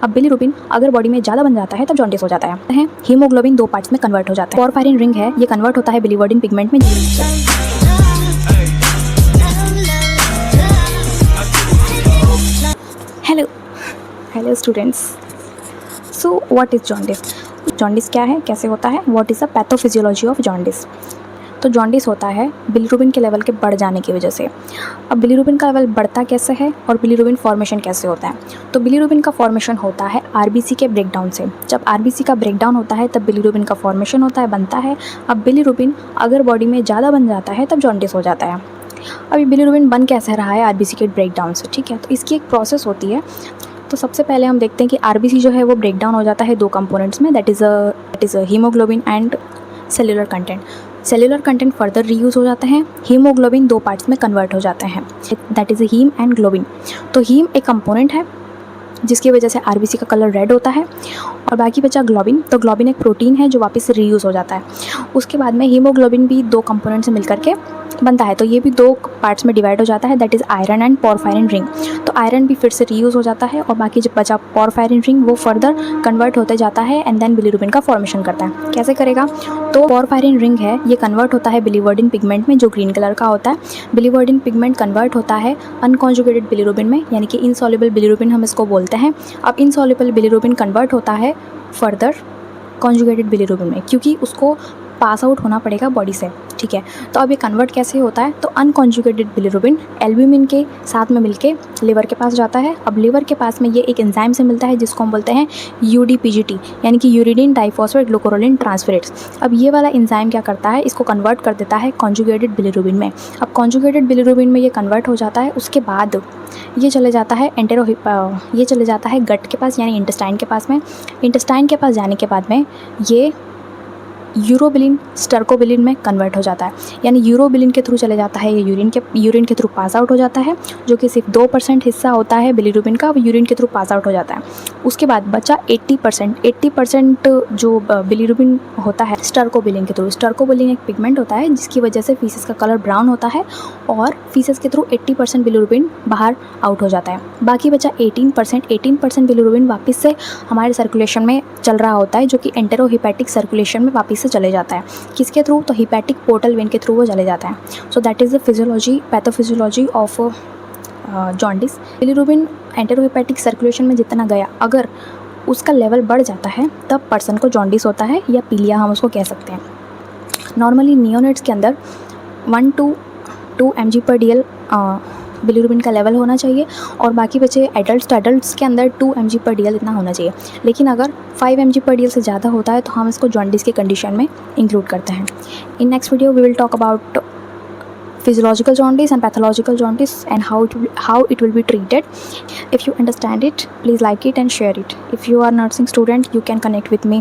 अब बिलीरुबिन अगर बॉडी में ज़्यादा बन जाता है तब जॉन्डिस हो जाता है। हीमोग्लोबिन 2 पार्ट्स में कन्वर्ट हो जाता है। पोरफायरिन रिंग है, ये कन्वर्ट होता है बिलीवर्डिन पिगमेंट में। Hello students, so what is jaundice? Jaundice क्या है, कैसे होता है, what is the pathophysiology of jaundice? तो जॉन्डिस होता है बिलीरुबिन के लेवल के बढ़ जाने की वजह से। अब बिलीरुबिन का लेवल बढ़ता कैसे है और बिलीरुबिन फॉर्मेशन कैसे होता है? तो बिलीरुबिन का फॉर्मेशन होता है आरबीसी के ब्रेकडाउन से। जब आरबीसी का ब्रेकडाउन होता है तब बिलीरुबिन का फॉर्मेशन होता है, बनता है। अब बिलीरुबिन अगर बॉडी में ज़्यादा बन जाता है तब जॉन्डिस हो जाता है। अभी बिलीरुबिन बन कैसे रहा है आरबीसी के ब्रेकडाउन से, ठीक है? तो इसकी एक प्रोसेस होती है। तो सबसे पहले हम देखते हैं कि आरबीसी जो है वो ब्रेकडाउन हो जाता है 2 कंपोनेंट्स में, that is haemoglobin and cellular content. Cellular content further reuse हो जाते हैं, हीमोग्लोबिन 2 पार्ट्स में कन्वर्ट हो जाते हैं, that is heme and globin. तो हीम एक कंपोनेंट है जिसकी वजह से आरबीसी का कलर रेड होता है, और बाकी बचा ग्लोबिन। तो ग्लोबिन एक प्रोटीन है जो वापस से रीयूज़ हो जाता है। उसके बाद में हीमोग्लोबिन भी 2 कंपोनेंट से मिलकर के बनता है, तो ये भी 2 पार्ट्स में डिवाइड हो जाता है, that is iron and porphyrin ring. तो आयरन भी फिर से रीयूज़ हो जाता है, और बाकी जब बचा पोरफायरिन रिंग वो फर्दर कन्वर्ट होते जाता है एंड देन बिलीरुबिन का फॉर्मेशन करता है। कैसे करेगा? तो पोरफायरिन रिंग है, ये कन्वर्ट होता है बिलीवर्डिन पिगमेंट में जो ग्रीन कलर का होता है। बिलीवर्डिन पिगमेंट कन्वर्ट होता है अनकॉन्जुगेटेड बिलीरुबिन में, यानी कि इनसॉल्युबल बिलीरुबिन हम इसको बोलते हैं। अब इनसॉल्युबल बिलीरुबिन कन्वर्ट होता है फर्दर कॉन्जुगेटेड बिलीरुबिन में, क्योंकि उसको पास आउट होना पड़ेगा बॉडी से, ठीक है? तो अब ये कन्वर्ट कैसे होता है? तो अनकॉन्जुगेटेड बिलीरुबिन एल्ब्यूमिन के साथ में मिलके लिवर के पास जाता है। अब लिवर के पास में ये एक एंजाइम से मिलता है जिसको हम बोलते हैं यूडीपीजीटी, यानी कि यूरिडीन डाइफॉस्फेट ग्लूकुरोलिन ट्रांसफरेज। अब ये वाला एंजाइम क्या करता है, इसको कन्वर्ट कर देता है कॉन्जुगेटेड बिलीरुबिन में। अब कॉन्जुगेटेड बिलीरुबिन में ये कन्वर्ट हो जाता है, उसके बाद ये चले जाता है ये चले जाता है गट के पास, यानी इंटेस्टाइन के पास में। इंटेस्टाइन के पास जाने के बाद में ये यूरोबिलिन स्टर्कोबिलिन में कन्वर्ट हो जाता है, यानी यूरोबिलिन के थ्रू चले जाता है, ये यूरिन के थ्रू पास आउट हो जाता है, जो कि सिर्फ 2% हिस्सा होता है बिलीरुबिन का, वो यूरिन के थ्रू पास आउट हो जाता है। उसके बाद बचा 80% जो बिलीरुबिन होता है स्टर्कोबिलिन के थ्रू। स्टर्कोबिलिन एक पिगमेंट होता है जिसकी वजह से फीसेस का कलर ब्राउन होता है, और फीसेस के थ्रू 80% बिलीरुबिन बाहर आउट हो जाता है। बाकी बचा 18% बिलीरुबिन वापस से हमारे सर्कुलेशन में चल रहा होता है, जो कि एंटेरोहिपैटिक सर्कुलेशन में वापस से चले जाता है। किसके थ्रू? तो हिपैटिक पोर्टल वेन के थ्रू वो चले जाता है। So that is the pathophysiology of jaundice. Bilirubin enterohepatic circulation में जितना गया, अगर उसका लेवल बढ़ जाता है तब पर्सन को जॉन्डिस होता है, या पीलिया हम उसको कह सकते हैं। नॉर्मली नियोनेट्स के अंदर 1 to 2 mg/dl बिलीरुबिन का लेवल होना चाहिए, और बाकी बचे एडल्ट्स के अंदर 2 mg/dl इतना होना चाहिए। लेकिन अगर 5 mg/dl से ज़्यादा होता है तो हम इसको जॉन्डिस की कंडीशन में इंक्लूड करते हैं। In next video we will talk about physiological jaundice and pathological jaundice and how it will be treated. If you understand it, please like it and share it. If you are a nursing student, you can connect with me